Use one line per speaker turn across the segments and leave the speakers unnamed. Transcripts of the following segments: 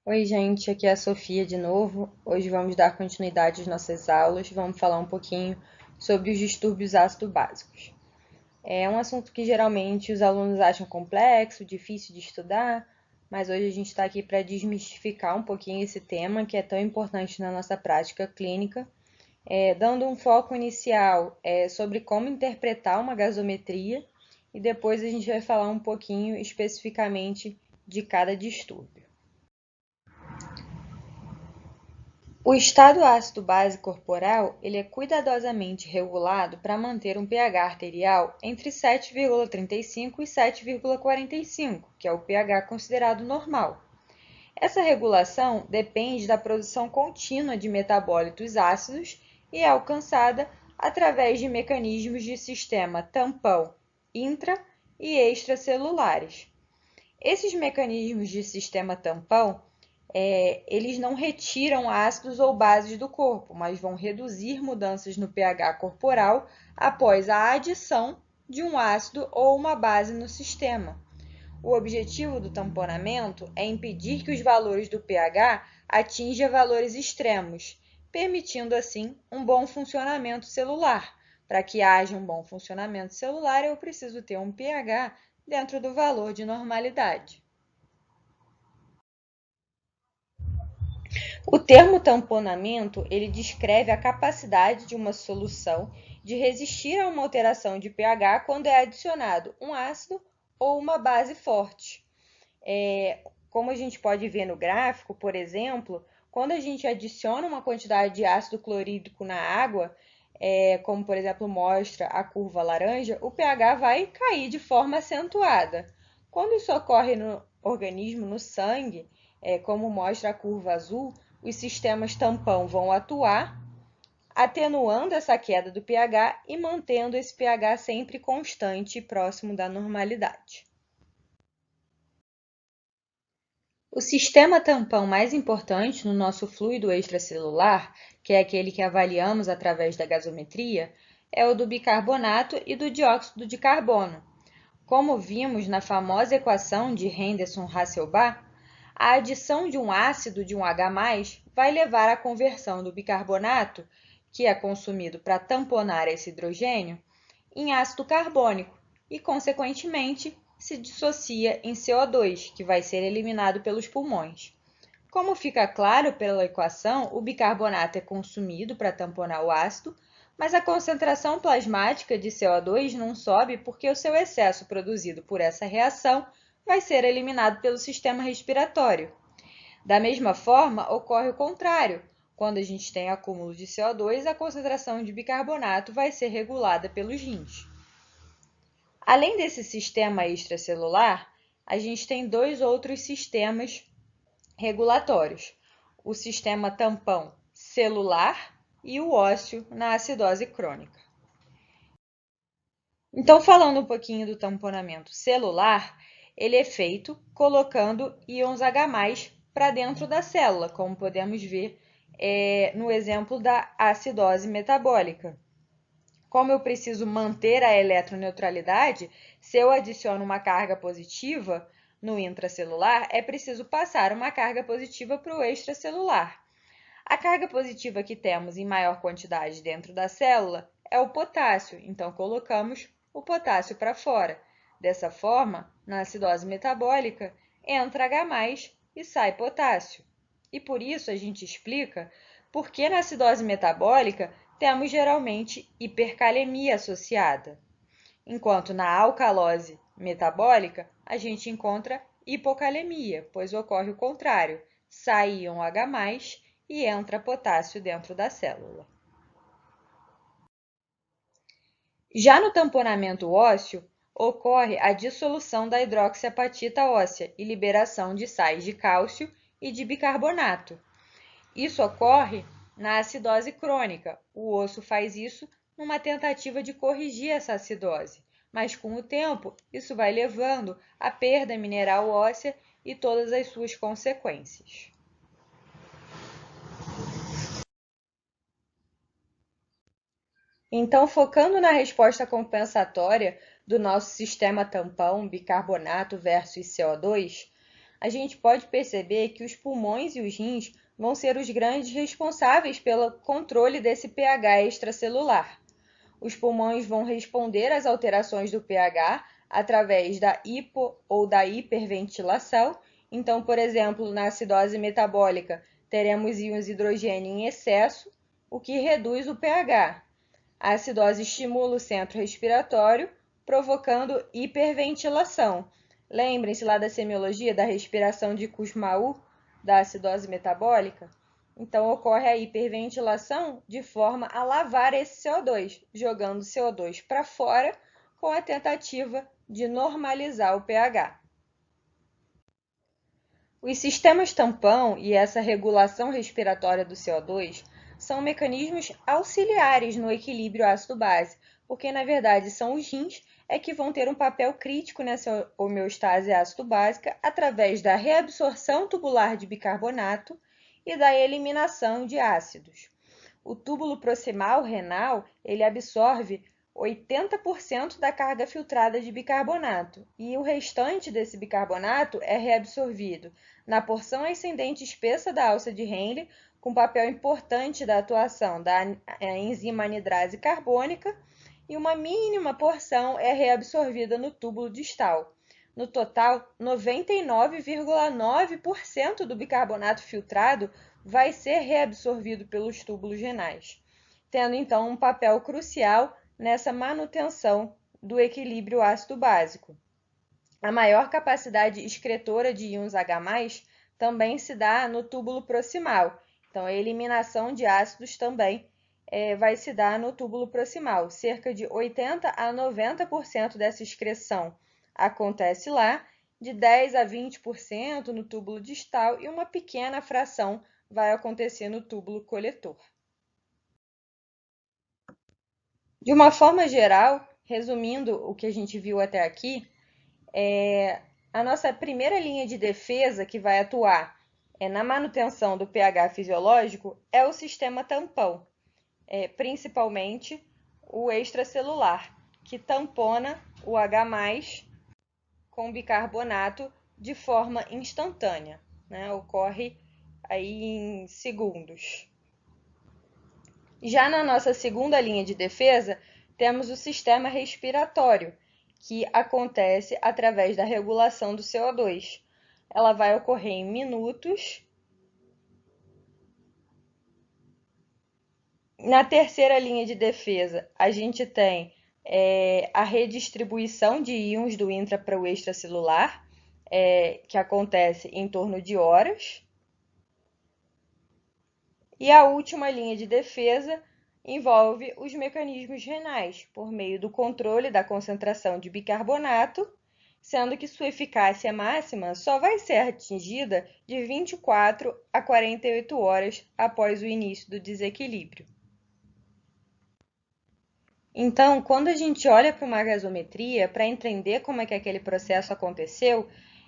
Oi, gente, aqui é a Sofia de novo. Hoje vamos dar continuidade às nossas aulas. Vamos falar um pouquinho sobre os distúrbios ácido-básicos. É um assunto que geralmente os alunos acham complexo, difícil de estudar, mas hoje a gente está aqui para desmistificar um pouquinho esse tema que é tão importante na nossa prática clínica, dando um foco inicial sobre como interpretar uma gasometria e depois a gente vai falar um pouquinho especificamente de cada distúrbio. O estado ácido base corporal ele é cuidadosamente regulado para manter um pH arterial entre 7,35 e 7,45, que é o pH considerado normal. Essa regulação depende da produção contínua de metabólitos ácidos e é alcançada através de mecanismos de sistema tampão intra e extracelulares. Esses mecanismos de sistema tampão eles não retiram ácidos ou bases do corpo, mas vão reduzir mudanças no pH corporal após a adição de um ácido ou uma base no sistema. O objetivo do tamponamento é impedir que os valores do pH atinjam valores extremos, permitindo assim um bom funcionamento celular. Para que haja um bom funcionamento celular, eu preciso ter um pH dentro do valor de normalidade. O termo tamponamento, ele descreve a capacidade de uma solução de resistir a uma alteração de pH quando é adicionado um ácido ou uma base forte. Como a gente pode ver no gráfico, por exemplo, quando a gente adiciona uma quantidade de ácido clorídrico na água, como por exemplo mostra a curva laranja, o pH vai cair de forma acentuada. Quando isso ocorre no organismo, no sangue, como mostra a curva azul, os sistemas tampão vão atuar, atenuando essa queda do pH e mantendo esse pH sempre constante e próximo da normalidade. O sistema tampão mais importante no nosso fluido extracelular, que é aquele que avaliamos através da gasometria, é o do bicarbonato e do dióxido de carbono. Como vimos na famosa equação de Henderson-Hasselbalch, a adição de um ácido de um H+, vai levar à conversão do bicarbonato, que é consumido para tamponar esse hidrogênio, em ácido carbônico e, consequentemente, se dissocia em CO2, que vai ser eliminado pelos pulmões. Como fica claro pela equação, o bicarbonato é consumido para tamponar o ácido, mas a concentração plasmática de CO2 não sobe porque o seu excesso produzido por essa reação vai ser eliminado pelo sistema respiratório. Da mesma forma, ocorre o contrário. Quando a gente tem acúmulo de CO2, a concentração de bicarbonato vai ser regulada pelos rins. Além desse sistema extracelular, a gente tem dois outros sistemas regulatórios: o sistema tampão celular e o ósseo na acidose crônica. Então, falando um pouquinho do tamponamento celular, ele é feito colocando íons H+ para dentro da célula, como podemos ver no exemplo da acidose metabólica. Como eu preciso manter a eletroneutralidade, se eu adiciono uma carga positiva no intracelular, é preciso passar uma carga positiva para o extracelular. A carga positiva que temos em maior quantidade dentro da célula é o potássio, então colocamos o potássio para fora. Dessa forma, na acidose metabólica, entra H+ e sai potássio. E por isso a gente explica por que na acidose metabólica temos geralmente hipercalemia associada, enquanto na alcalose metabólica a gente encontra hipocalemia, pois ocorre o contrário, sai íon H+ e entra potássio dentro da célula. Já no tamponamento ósseo, ocorre a dissolução da hidroxiapatita óssea e liberação de sais de cálcio e de bicarbonato. Isso ocorre na acidose crônica. O osso faz isso numa tentativa de corrigir essa acidose, mas com o tempo isso vai levando à perda mineral óssea e todas as suas consequências. Então, focando na resposta compensatória do nosso sistema tampão bicarbonato versus CO2, a gente pode perceber que os pulmões e os rins vão ser os grandes responsáveis pelo controle desse pH extracelular. Os pulmões vão responder às alterações do pH através da hipo ou da hiperventilação. Então, por exemplo, na acidose metabólica, teremos íons hidrogênio em excesso, o que reduz o pH. A acidose estimula o centro respiratório, provocando hiperventilação. Lembrem-se lá da semiologia da respiração de Kussmaul, da acidose metabólica? Então, ocorre a hiperventilação de forma a lavar esse CO2, jogando CO2 para fora com a tentativa de normalizar o pH. Os sistemas tampão e essa regulação respiratória do CO2 são mecanismos auxiliares no equilíbrio ácido-base, porque na verdade são os rins que vão ter um papel crítico nessa homeostase ácido-básica através da reabsorção tubular de bicarbonato e da eliminação de ácidos. O túbulo proximal renal, ele absorve 80% da carga filtrada de bicarbonato e o restante desse bicarbonato é reabsorvido na porção ascendente espessa da alça de Henle, com papel importante da atuação da enzima anidrase carbônica, e uma mínima porção é reabsorvida no túbulo distal. No total, 99,9% do bicarbonato filtrado vai ser reabsorvido pelos túbulos renais, tendo então um papel crucial nessa manutenção do equilíbrio ácido-básico. A maior capacidade excretora de íons H+, também se dá no túbulo proximal. Então, a eliminação de ácidos também vai se dar no túbulo proximal. Cerca de 80 a 90% dessa excreção acontece lá, de 10 a 20% no túbulo distal e uma pequena fração vai acontecer no túbulo coletor. De uma forma geral, resumindo o que a gente viu até aqui, a nossa primeira linha de defesa que vai atuar na manutenção do pH fisiológico é o sistema tampão, principalmente o extracelular, que tampona o H+ com bicarbonato de forma instantânea, né? Ocorre aí em segundos. Já na nossa segunda linha de defesa, temos o sistema respiratório, que acontece através da regulação do CO2. Ela vai ocorrer em minutos. Na terceira linha de defesa, a gente tem a redistribuição de íons do intra para o extracelular, que acontece em torno de horas. E a última linha de defesa envolve os mecanismos renais, por meio do controle da concentração de bicarbonato, sendo que sua eficácia máxima só vai ser atingida de 24 a 48 horas após o início do desequilíbrio. Então, quando a gente olha para uma gasometria, para entender como é que aquele processo aconteceu,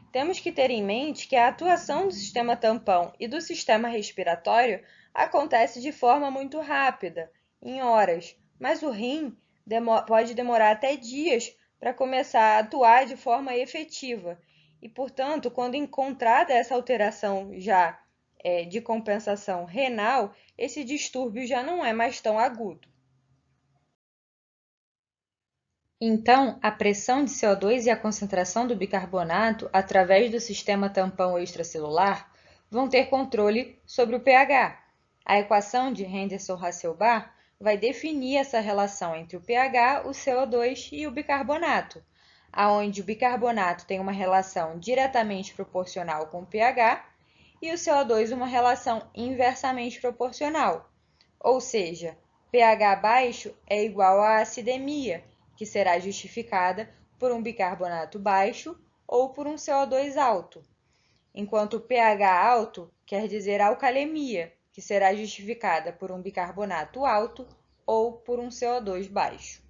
temos que ter em mente que a atuação do sistema tampão e do sistema respiratório acontece de forma muito rápida, em horas, mas o rim pode demorar até dias para começar a atuar de forma efetiva. E, portanto, quando encontrada essa alteração já de compensação renal, esse distúrbio já não é mais tão agudo. Então, a pressão de CO2 e a concentração do bicarbonato através do sistema tampão extracelular vão ter controle sobre o pH. A equação de Henderson-Hasselbalch vai definir essa relação entre o pH, o CO2 e o bicarbonato, aonde o bicarbonato tem uma relação diretamente proporcional com o pH e o CO2 uma relação inversamente proporcional, ou seja, pH baixo é igual a acidemia, que será justificada por um bicarbonato baixo ou por um CO2 alto, enquanto o pH alto quer dizer alcalemia, que será justificada por um bicarbonato alto ou por um CO2 baixo.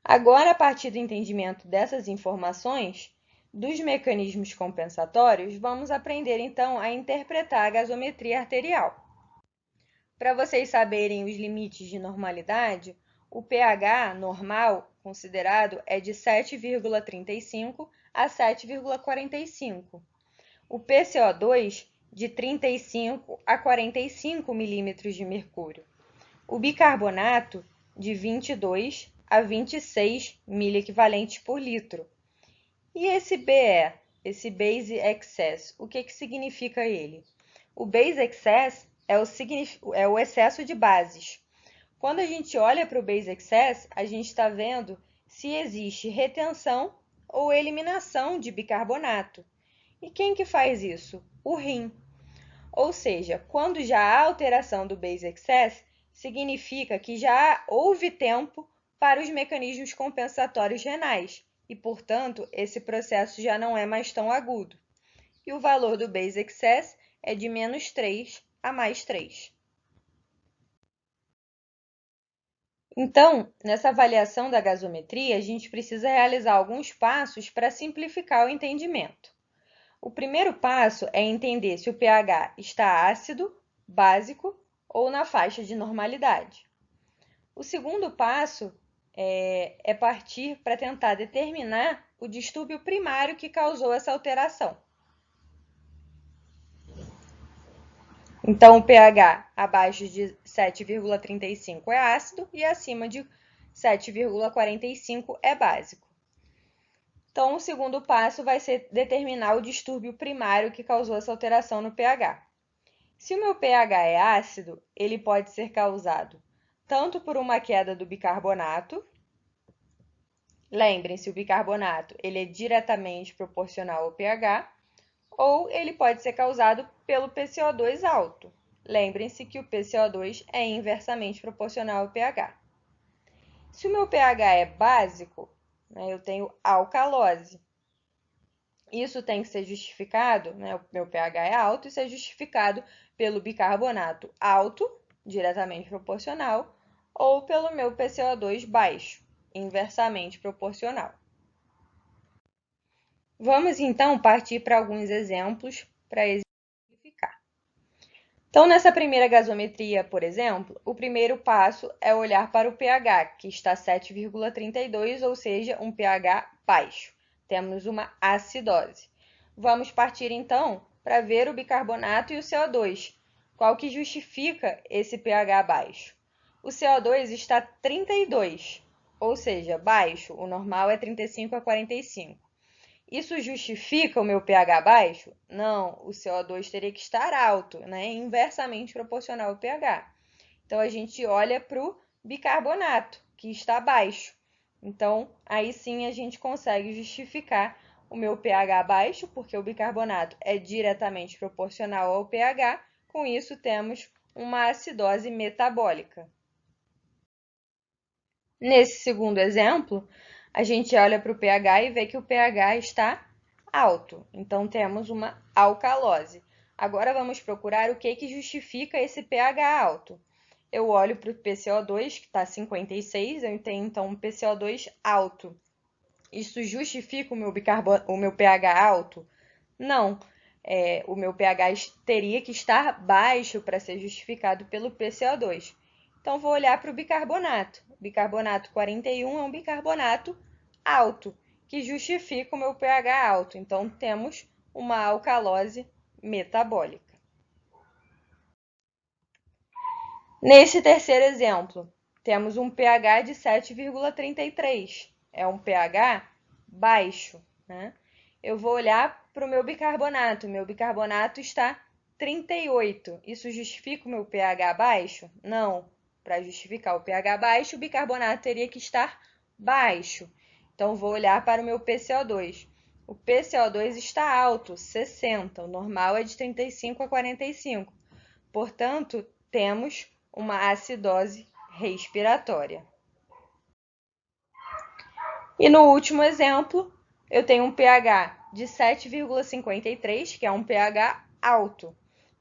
Agora, a partir do entendimento dessas informações, dos mecanismos compensatórios, vamos aprender então a interpretar a gasometria arterial. Para vocês saberem os limites de normalidade, o pH normal considerado é de 7,35 a 7,45. O PCO2 de 35 a 45 milímetros de mercúrio. O bicarbonato de 22 a 26 miliequivalentes por litro. E esse BE, esse Base Excess, o que significa ele? O Base Excess é o excesso de bases. Quando a gente olha para o Base Excess, a gente está vendo se existe retenção ou eliminação de bicarbonato. E quem que faz isso? O rim. Ou seja, quando já há alteração do Base Excess, significa que já houve tempo para os mecanismos compensatórios renais e, portanto, esse processo já não é mais tão agudo. E o valor do Base Excess é de -3 a +3. Então, nessa avaliação da gasometria, a gente precisa realizar alguns passos para simplificar o entendimento. O primeiro passo é entender se o pH está ácido, básico ou na faixa de normalidade. O segundo passo é partir para tentar determinar o distúrbio primário que causou essa alteração. Então, o pH abaixo de 7,35 é ácido e acima de 7,45 é básico. Então, o segundo passo vai ser determinar o distúrbio primário que causou essa alteração no pH. Se o meu pH é ácido, ele pode ser causado tanto por uma queda do bicarbonato. Lembrem-se, o bicarbonato ele é diretamente proporcional ao pH, ou ele pode ser causado pelo PCO2 alto. Lembrem-se que o PCO2 é inversamente proporcional ao pH. Se o meu pH é básico, eu tenho alcalose. Isso tem que ser justificado, o meu pH é alto, isso é justificado pelo bicarbonato alto, diretamente proporcional, ou pelo meu PCO2 baixo, inversamente proporcional. Vamos, então, partir para alguns exemplos para exemplificar. Então, nessa primeira gasometria, por exemplo, o primeiro passo é olhar para o pH, que está 7,32, ou seja, um pH baixo. Temos uma acidose. Vamos partir, então, para ver o bicarbonato e o CO2. Qual que justifica esse pH baixo? O CO2 está 32, ou seja, baixo. O normal é 35 a 45. Isso justifica o meu pH baixo? Não, o CO2 teria que estar alto, inversamente proporcional ao pH. Então, a gente olha para o bicarbonato, que está baixo. Então, aí sim a gente consegue justificar o meu pH baixo, porque o bicarbonato é diretamente proporcional ao pH. Com isso, temos uma acidose metabólica. Nesse segundo exemplo, a gente olha para o pH e vê que o pH está alto. Então, temos uma alcalose. Agora, vamos procurar o que justifica esse pH alto. Eu olho para o PCO2, que está 56, eu tenho, então, um PCO2 alto. Isso justifica o meu pH alto? Não. O meu pH teria que estar baixo para ser justificado pelo PCO2. Então, vou olhar para o bicarbonato. O bicarbonato 41 é um bicarbonato alto, que justifica o meu pH alto. Então, temos uma alcalose metabólica. Nesse terceiro exemplo, temos um pH de 7,33. É um pH baixo, Eu vou olhar para o meu bicarbonato. Meu bicarbonato está 38. Isso justifica o meu pH baixo? Não. Para justificar o pH baixo, o bicarbonato teria que estar baixo. Então, vou olhar para o meu PCO2. O PCO2 está alto, 60. O normal é de 35 a 45. Portanto, temos uma acidose respiratória. E no último exemplo, eu tenho um pH de 7,53, que é um pH alto.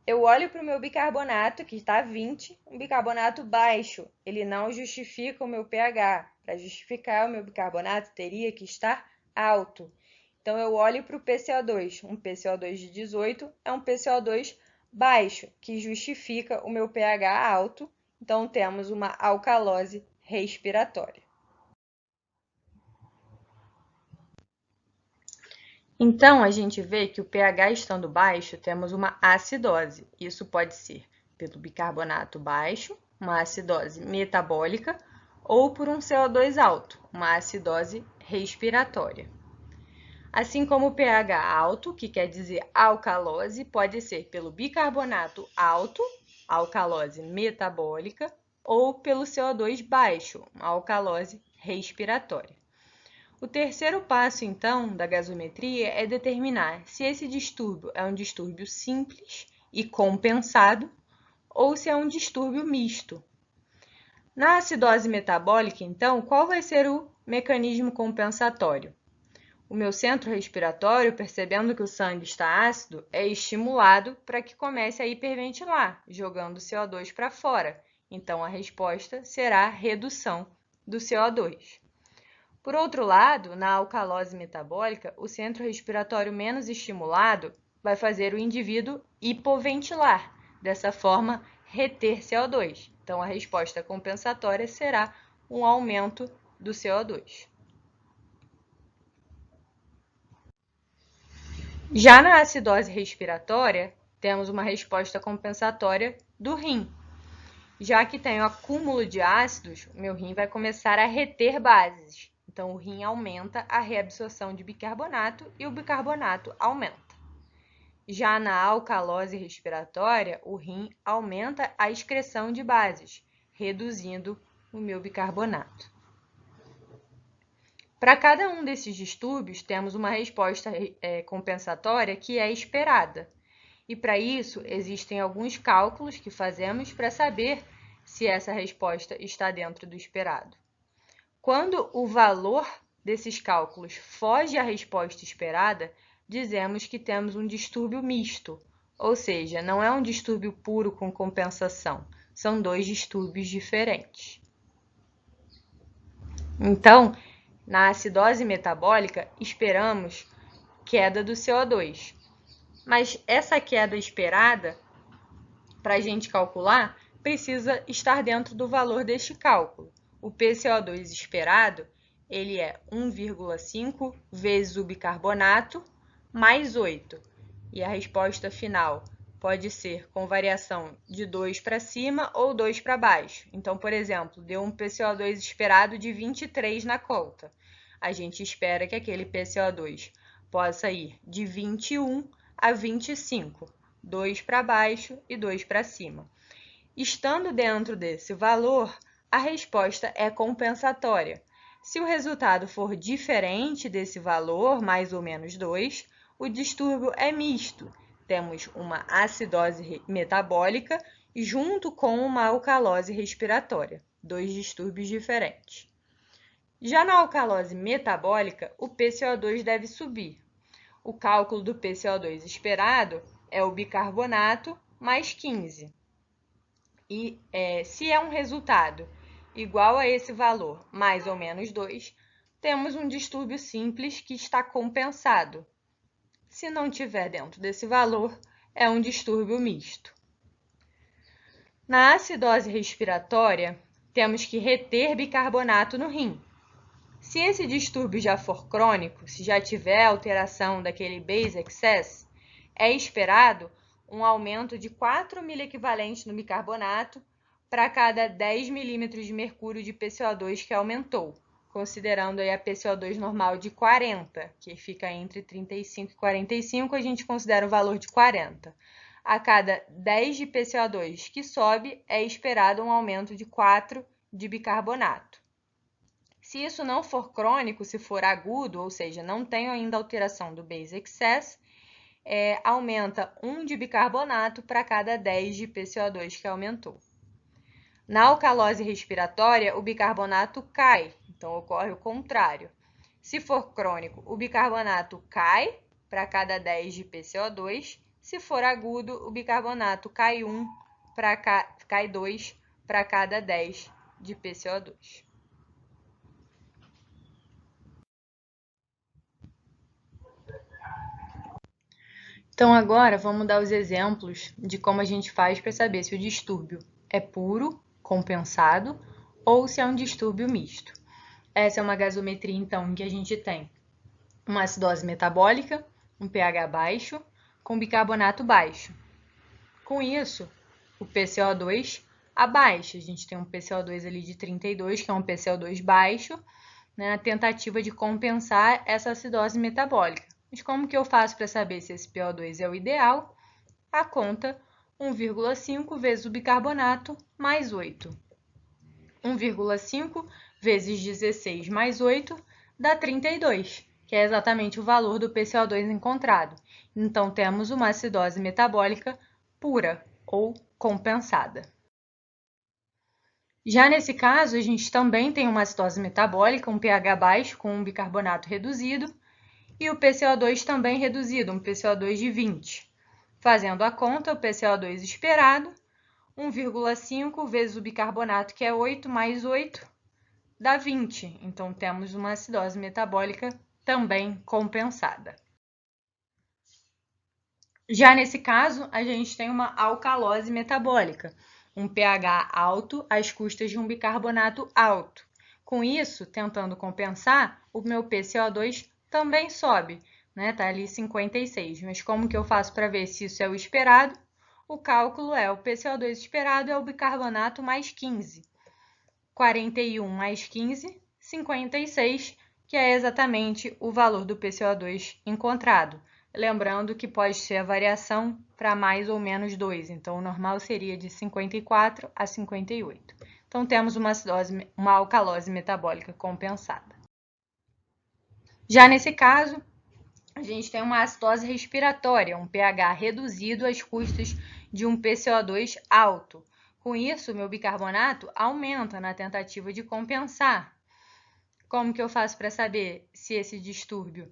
Eu olho para o meu bicarbonato, que está 20, um bicarbonato baixo. Ele não justifica o meu pH. Para justificar o meu bicarbonato, teria que estar alto. Então, eu olho para o PCO2. Um PCO2 de 18 é um PCO2 baixo, que justifica o meu pH alto. Então, temos uma alcalose respiratória. Então, a gente vê que o pH estando baixo, temos uma acidose. Isso pode ser pelo bicarbonato baixo, uma acidose metabólica, ou por um CO2 alto, uma acidose respiratória. Assim como o pH alto, que quer dizer alcalose, pode ser pelo bicarbonato alto, alcalose metabólica, ou pelo CO2 baixo, alcalose respiratória. O terceiro passo, então, da gasometria é determinar se esse distúrbio é um distúrbio simples e compensado ou se é um distúrbio misto. Na acidose metabólica, então, qual vai ser o mecanismo compensatório? O meu centro respiratório, percebendo que o sangue está ácido, é estimulado para que comece a hiperventilar, jogando CO2 para fora. Então, a resposta será a redução do CO2. Por outro lado, na alcalose metabólica, o centro respiratório menos estimulado vai fazer o indivíduo hipoventilar, dessa forma, reter CO2. Então, a resposta compensatória será um aumento do CO2. Já na acidose respiratória, temos uma resposta compensatória do rim. Já que tenho acúmulo de ácidos, meu rim vai começar a reter bases. Então, o rim aumenta a reabsorção de bicarbonato e o bicarbonato aumenta. Já na alcalose respiratória, o rim aumenta a excreção de bases, reduzindo o meu bicarbonato. Para cada um desses distúrbios, temos uma resposta compensatória que é esperada. E para isso, existem alguns cálculos que fazemos para saber se essa resposta está dentro do esperado. Quando o valor desses cálculos foge à resposta esperada, dizemos que temos um distúrbio misto, ou seja, não é um distúrbio puro com compensação, são dois distúrbios diferentes. Então, na acidose metabólica, esperamos queda do CO2, mas essa queda esperada, para a gente calcular, precisa estar dentro do valor deste cálculo. O PCO2 esperado, ele é 1,5 vezes o bicarbonato mais 8. E a resposta final pode ser com variação de 2 para cima ou 2 para baixo. Então, por exemplo, deu um PCO2 esperado de 23 na conta. A gente espera que aquele PCO2 possa ir de 21 a 25, 2 para baixo e 2 para cima. Estando dentro desse valor, a resposta é compensatória. Se o resultado for diferente desse valor, mais ou menos 2, o distúrbio é misto. Temos uma acidose metabólica junto com uma alcalose respiratória, dois distúrbios diferentes. Já na alcalose metabólica, o PCO2 deve subir. O cálculo do PCO2 esperado é o bicarbonato mais 15. E se é um resultado igual a esse valor, mais ou menos 2, temos um distúrbio simples que está compensado. Se não tiver dentro desse valor, é um distúrbio misto. Na acidose respiratória, temos que reter bicarbonato no rim. Se esse distúrbio já for crônico, se já tiver alteração daquele base excess, é esperado um aumento de 4 miliequivalentes no bicarbonato para cada 10 milímetros de mercúrio de PCO2 que aumentou, considerando aí a PCO2 normal de 40, que fica entre 35 e 45, a gente considera o valor de 40. A cada 10 de PCO2 que sobe, é esperado um aumento de 4 de bicarbonato. Se isso não for crônico, se for agudo, ou seja, não tem ainda alteração do base excess, aumenta 1 de bicarbonato para cada 10 de PCO2 que aumentou. Na alcalose respiratória, o bicarbonato cai, então ocorre o contrário. Se for crônico, o bicarbonato cai para cada 10 de PCO2. Se for agudo, o bicarbonato cai 2 para cada 10 de PCO2. Então, agora vamos dar os exemplos de como a gente faz para saber se o distúrbio é puro, compensado, ou se é um distúrbio misto. Essa é uma gasometria, então, em que a gente tem uma acidose metabólica, um pH baixo com bicarbonato baixo. Com isso, o PCO2 abaixa. A gente tem um PCO2 ali de 32, que é um PCO2 baixo, né, na tentativa de compensar essa acidose metabólica. Mas como que eu faço para saber se esse PO2 é o ideal? A conta 1,5 vezes o bicarbonato mais 8. 1,5 vezes 16 mais 8 dá 32, que é exatamente o valor do PCO2 encontrado. Então, temos uma acidose metabólica pura ou compensada. Já nesse caso, a gente também tem uma acidose metabólica, um pH baixo com um bicarbonato reduzido, e o PCO2 também reduzido, um PCO2 de 20. Fazendo a conta, o PCO2 esperado, 1,5 vezes o bicarbonato, que é 8, mais 8, dá 20. Então, temos uma acidose metabólica também compensada. Já nesse caso, a gente tem uma alcalose metabólica, um pH alto às custas de um bicarbonato alto. Com isso, tentando compensar, o meu PCO2 também sobe, né? Tá ali 56. Mas como que eu faço para ver se isso é o esperado? O cálculo é o PCO2 esperado é o bicarbonato mais 15. 41 mais 15, 56, que é exatamente o valor do PCO2 encontrado. Lembrando que pode ser a variação para mais ou menos 2, então o normal seria de 54 a 58. Então temos uma alcalose metabólica compensada. Já nesse caso, a gente tem uma acidose respiratória, um pH reduzido às custas de um PCO2 alto. Com isso, o meu bicarbonato aumenta na tentativa de compensar. Como que eu faço para saber se esse distúrbio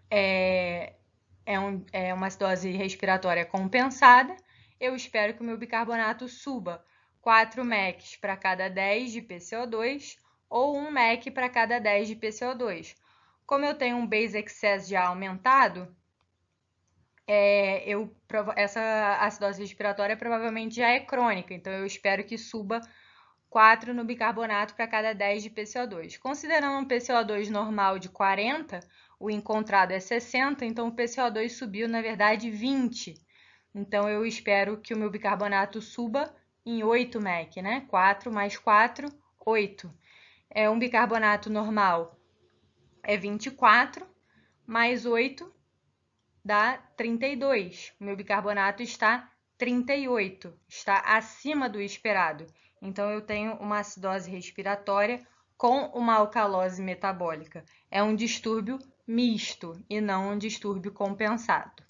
é uma acidose respiratória compensada? Eu espero que o meu bicarbonato suba 4 mEq para cada 10 de PCO2 ou 1 mEq para cada 10 de PCO2. Como eu tenho um base excess já aumentado, essa acidose respiratória provavelmente já é crônica, então eu espero que suba 4 no bicarbonato para cada 10 de PCO2. Considerando um PCO2 normal de 40, o encontrado é 60, então o PCO2 subiu, na verdade, 20. Então, eu espero que o meu bicarbonato suba em 8 mEq, né? 4 mais 4, 8. Um bicarbonato normal é 24, mais 8 dá 32. O meu bicarbonato está 38, está acima do esperado. Então, eu tenho uma acidose respiratória com uma alcalose metabólica. É um distúrbio misto e não um distúrbio compensado.